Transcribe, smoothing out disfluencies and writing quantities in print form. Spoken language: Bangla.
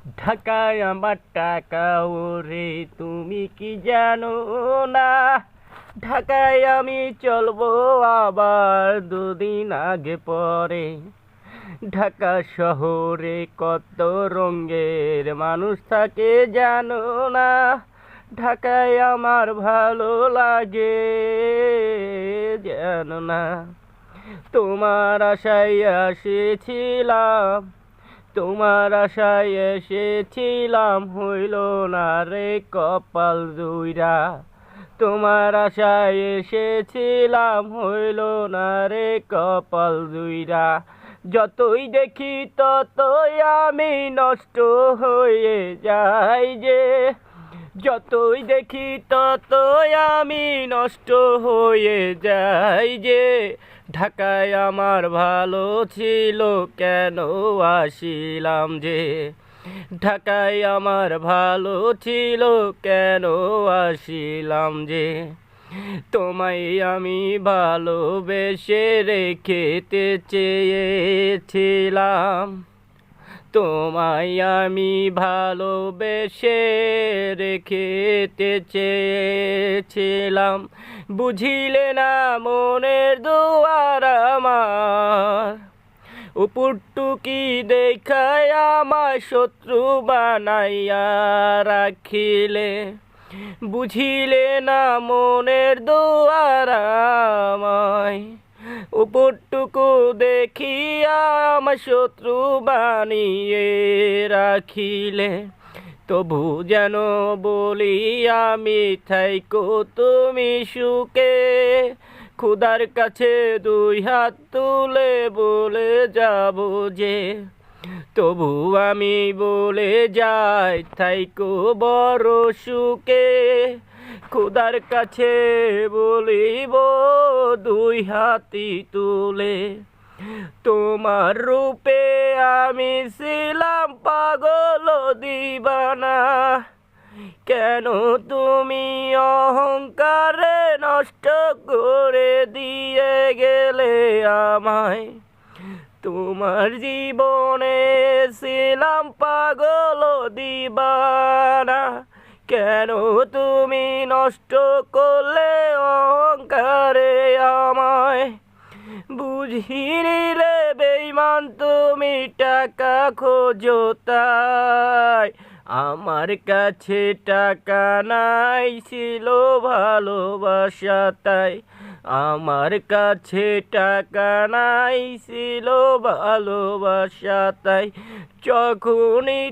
ঢাকায় আমার টাকা ওরে তুমি কি জানো না? ঢাকায় আমি চলবো আবার দুদিন আগে পরে। ঢাকা শহরে কত রঙের মানুষ থাকে জানো না? ঢাকায় আমার ভালো লাগে জানো না? তোমার আশায় এসেছিলাম, তোমার আশায় এসেছিলাম, হইল না রে কপাল জুইরা। তোমার আশায় এসেছিলাম, হইল না রে কপাল জুইরা। যতই দেখি ততই আমি নষ্ট হয়ে যাই যে, যতই দেখি ততই আমি নষ্ট হয়ে যাই যে। ঢাকায় আমার ভালো ছিল কেন আসিলাম যে? ঢাকায় আমার ভালো ছিল কেন আসিলাম যে? তোমায় আমি ভালোবেসে রেখেতে চেয়েছিলাম, তোমায় আমি ভালোবেসে রেখেতে চেয়েছিলাম। বুঝিলে না মনের দুয়ার আমার, উপরটুকি দেখায় আমায় শত্রু বানাইয়া রাখিলে। বুঝিলে না মনের দুয়ার আমায়, উপরটুকু দেখিয়া আমার শত্রু বানিয়ে রাখিলে। তবু যেন বলি আমি থাইকো তুমি সুখে, খুদার কাছে দুই হাত তুলে বলে যাব যে। তবু আমি বলে যাই থাইকো বড় সুখে, খুদার কাছে বলিব দুই হাতি তুলে। তোমার রূপে আমি ছিলাম পাগল দিবানা, কেন তুমি অহংকারে নষ্ট করে দিয়ে গেলে আমায়? তোমার জীবনে ছিলাম পাগল দিবানা, কেন তুমি নষ্ট করলে অহংকারে আমায়? বুঝিনি রে বেঈমান তুমি টাকা খোঁজো তাই, আমার কাছে টাকা নাই ছিল ভালোবাসা তাই। আমার কাছে টাকা নাই ছিল ভালোবাসা তাই। যখনই